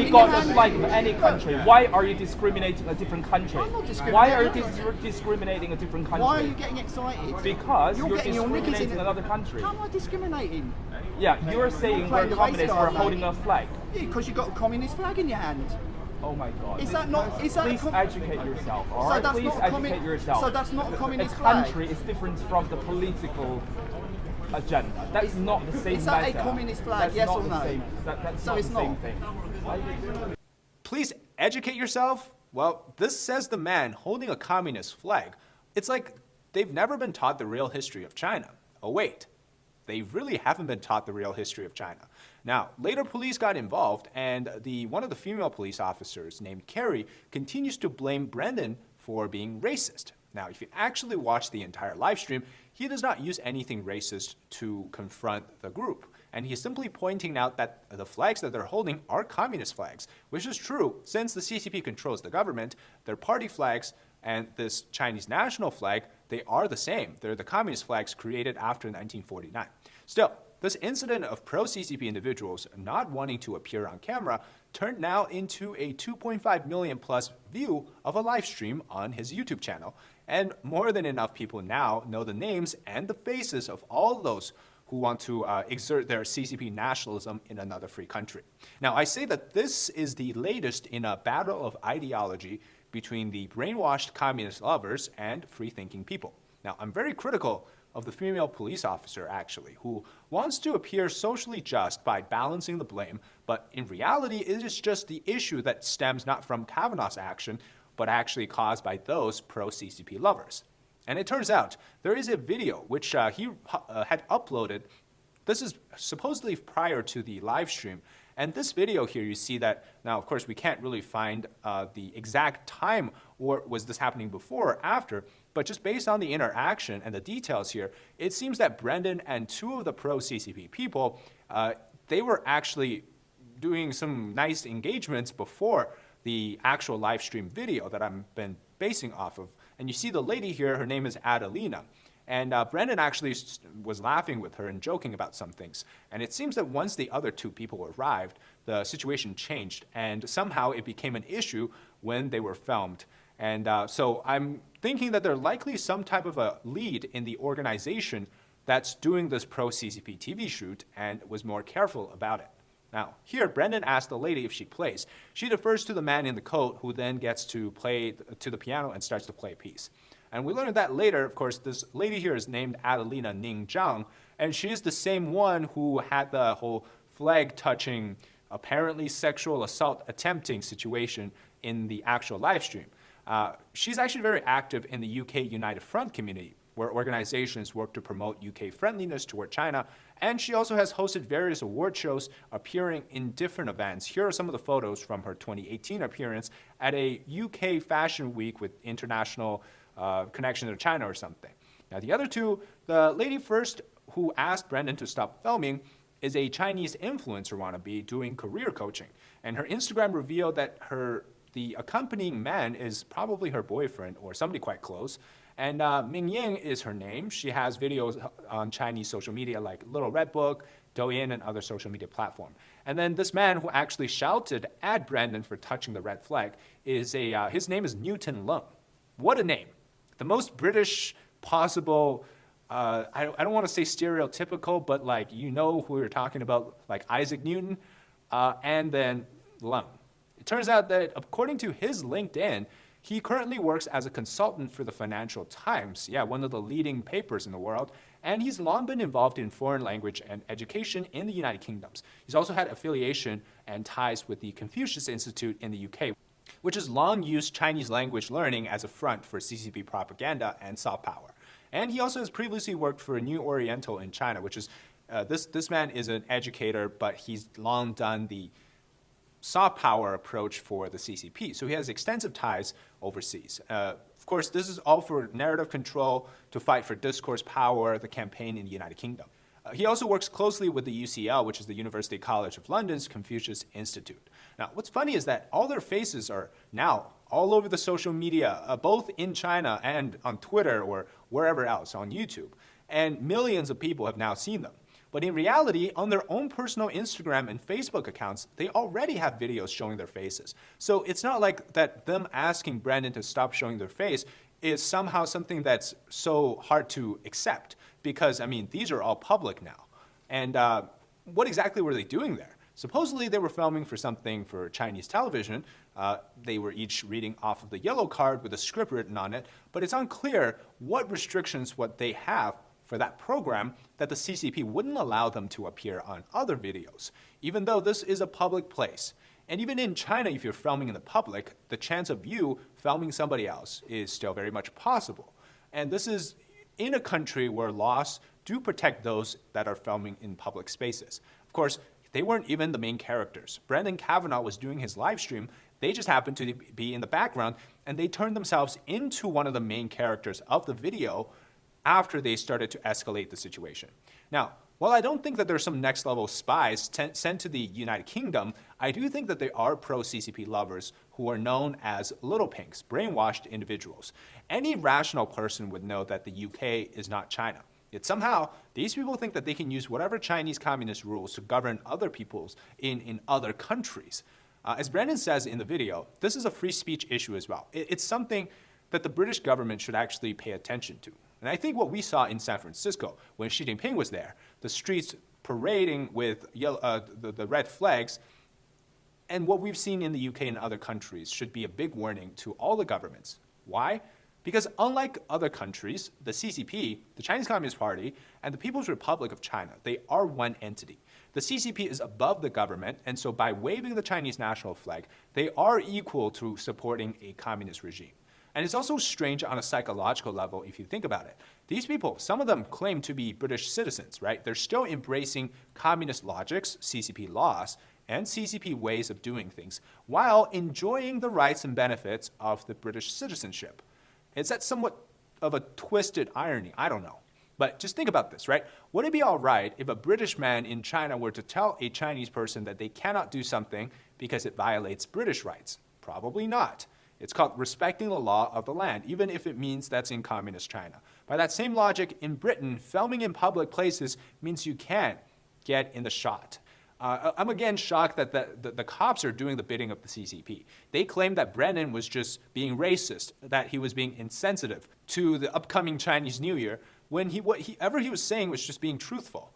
you got the flag of any country, why are you discriminating a different country? I'm not discriminating. Why are you discriminating a different country? Why are you getting excited? Because you're getting your knickers discriminating in another country. How am I discriminating? Yeah, you're saying we're communists for holding a flag. Yeah, because you've got a communist flag in your hand. Oh my God. Is that not? Is that Please educate yourself, all right? that's Please not educate yourself. So that's not a communist flag. flag? A country is different from the political agenda. That's not the same Is that matter. a communist flag, That's yes not or the no? Same, that's So not it's the same not. thing. Please educate yourself? Well, this says the man holding a communist flag. It's like they've never been taught the real history of China. Oh wait, they really haven't been taught the real history of China. Now, later police got involved, and one of the female police officers named Carrie continues to blame Brendan for being racist. Now, if you actually watch the entire live stream, he does not use anything racist to confront the group. And he's simply pointing out that the flags that they're holding are communist flags, which is true. Since the CCP controls the government, their party flags and this Chinese national flag, they are the same. They're the communist flags created after 1949. Still, this incident of pro-CCP individuals not wanting to appear on camera turned now into a 2.5 million plus view of a live stream on his YouTube channel. And more than enough people now know the names and the faces of all those who want to exert their CCP nationalism in another free country. Now, I say that this is the latest in a battle of ideology between the brainwashed communist lovers and free-thinking people. Now, I'm very critical of the female police officer, actually, who wants to appear socially just by balancing the blame, but in reality, it is just the issue that stems not from Kavanagh's action, but actually caused by those pro-CCP lovers. And it turns out there is a video which he had uploaded. This is supposedly prior to the live stream. And this video here, you see that, now of course we can't really find the exact time, or was this happening before or after, but just based on the interaction and the details here, it seems that Brendan and two of the pro-CCP people, they were actually doing some nice engagements before the actual live stream video that I've been basing off of. And you see the lady here, her name is Adelina. And Brendan actually was laughing with her and joking about some things. And it seems that once the other two people arrived, the situation changed. And somehow it became an issue when they were filmed. And so I'm thinking that there's likely some type of a lead in the organization that's doing this pro-CCP TV shoot and was more careful about it. Now, here, Brendan asked the lady if she plays. She defers to the man in the coat, who then gets to play to the piano and starts to play a piece. And we learned that later, of course, this lady here is named Adelina Ning Zhang, and she is the same one who had the whole flag-touching, apparently sexual assault attempting situation in the actual live stream. She's actually very active in the UK United Front community, where organizations work to promote UK friendliness toward China, and she also has hosted various award shows, appearing in different events. Here are some of the photos from her 2018 appearance at a UK Fashion Week with international connection to China or something. Now, the other two, the lady first who asked Brendan to stop filming is a Chinese influencer wannabe doing career coaching, and her Instagram revealed that the accompanying man is probably her boyfriend or somebody quite close. And Ming Ying is her name. She has videos on Chinese social media like Little Red Book, Douyin, and other social media platforms. And then this man who actually shouted at Brendan for touching the red flag is his name is Newton Lung. What a name. The most British possible, I don't want to say stereotypical, but like, you know who we're talking about, like Isaac Newton, and then Lung. It turns out that according to his LinkedIn, he currently works as a consultant for the Financial Times, one of the leading papers in the world, and he's long been involved in foreign language and education in the United Kingdom. He's also had affiliation and ties with the Confucius Institute in the UK, which has long used Chinese language learning as a front for CCP propaganda and soft power. And he also has previously worked for New Oriental in China, which is, this man is an educator, but he's long done the soft power approach for the CCP. So he has extensive ties overseas. Of course, this is all for narrative control, to fight for discourse power, the campaign in the United Kingdom. He also works closely with the UCL, which is the University College of London's Confucius Institute. Now, what's funny is that all their faces are now all over the social media, both in China and on Twitter or wherever else, on YouTube. And millions of people have now seen them. But in reality, on their own personal Instagram and Facebook accounts, they already have videos showing their faces. So it's not like that them asking Brendan to stop showing their face is somehow something that's so hard to accept, because, I mean, these are all public now. And what exactly were they doing there? Supposedly they were filming for something for Chinese television. They were each reading off of the yellow card with a script written on it, but it's unclear what restrictions what they have for that program that the CCP wouldn't allow them to appear on other videos, even though this is a public place. And even in China, if you're filming in the public, the chance of you filming somebody else is still very much possible. And this is in a country where laws do protect those that are filming in public spaces. Of course, they weren't even the main characters. Brendan Kavanagh was doing his live stream. They just happened to be in the background, and they turned themselves into one of the main characters of the video after they started to escalate the situation. Now, while I don't think that there's some next level spies sent to the United Kingdom, I do think that there are pro-CCP lovers who are known as little pinks, brainwashed individuals. Any rational person would know that the UK is not China. Yet somehow, these people think that they can use whatever Chinese communist rules to govern other peoples in other countries. As Brendan says in the video, this is a free speech issue as well. It's something that the British government should actually pay attention to. And I think what we saw in San Francisco when Xi Jinping was there, the streets parading with the red flags, and what we've seen in the UK and other countries should be a big warning to all the governments. Why? Because unlike other countries, the CCP, the Chinese Communist Party, and the People's Republic of China, they are one entity. The CCP is above the government, and so by waving the Chinese national flag, they are equal to supporting a communist regime. And it's also strange on a psychological level if you think about it. These people, some of them claim to be British citizens, right? They're still embracing communist logics, CCP laws, and CCP ways of doing things, while enjoying the rights and benefits of the British citizenship. Is that somewhat of a twisted irony? I don't know. But just think about this, right? Would it be all right if a British man in China were to tell a Chinese person that they cannot do something because it violates British rights? Probably not. It's called respecting the law of the land, even if it means that's in communist China. By that same logic, in Britain, filming in public places means you can't get in the shot. I'm again shocked that the cops are doing the bidding of the CCP. They claim that Brendan was just being racist, that he was being insensitive to the upcoming Chinese New Year, when whatever he was saying was just being truthful.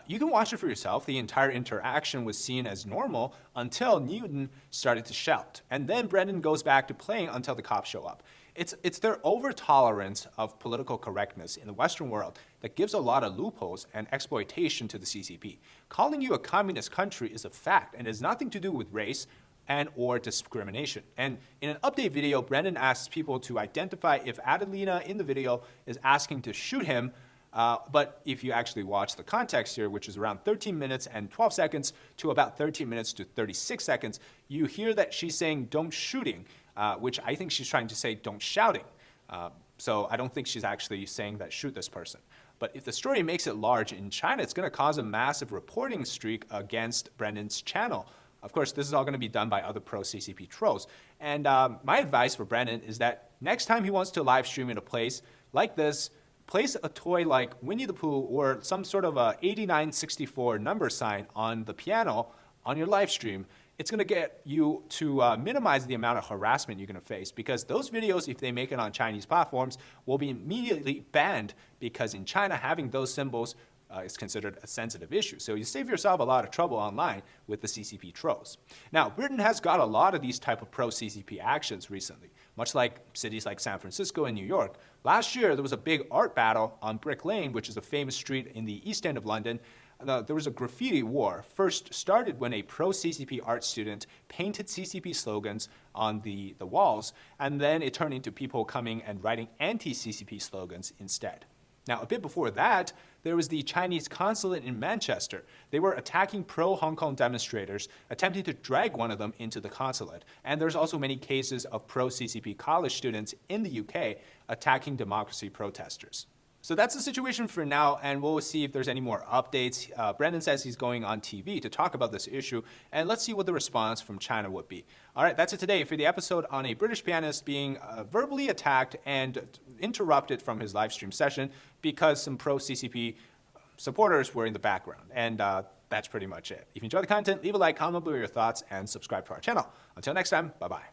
You can watch it for yourself. The entire interaction was seen as normal until Newton started to shout. And then Brendan goes back to playing until the cops show up. It's their over-tolerance of political correctness in the Western world that gives a lot of loopholes and exploitation to the CCP. Calling you a communist country is a fact and has nothing to do with race and or discrimination. And in an update video, Brendan asks people to identify if Adelina in the video is asking to shoot him. But if you actually watch the context here, which is around 13 minutes and 12 seconds to about 13 minutes to 36 seconds, you hear that she's saying don't shooting, which I think she's trying to say don't shouting. So I don't think she's actually saying that shoot this person. But if the story makes it large in China, it's going to cause a massive reporting streak against Brendan's channel. Of course, this is all going to be done by other pro-CCP trolls. And my advice for Brendan is that next time he wants to live stream in a place like this, place a toy like Winnie the Pooh or some sort of a 8964 number sign on the piano on your live stream. It's going to get you to minimize the amount of harassment you're going to face, because those videos, if they make it on Chinese platforms, will be immediately banned, because in China, having those symbols is considered a sensitive issue. So you save yourself a lot of trouble online with the CCP trolls. Now, Britain has got a lot of these type of pro-CCP actions recently, much like cities like San Francisco and New York. Last year, there was a big art battle on Brick Lane, which is a famous street in the East End of London. There was a graffiti war, first started when a pro-CCP art student painted CCP slogans on the walls, and then it turned into people coming and writing anti-CCP slogans instead. Now, a bit before that, there was the Chinese consulate in Manchester. They were attacking pro-Hong Kong demonstrators, attempting to drag one of them into the consulate. And there's also many cases of pro-CCP college students in the UK attacking democracy protesters. So that's the situation for now, and we'll see if there's any more updates. Brendan says he's going on TV to talk about this issue, and let's see what the response from China would be. All right, that's it today for the episode on a British pianist being verbally attacked and interrupted from his live stream session because some pro-CCP supporters were in the background. And that's pretty much it. If you enjoy the content, leave a like, comment below your thoughts, and subscribe to our channel. Until next time, bye-bye.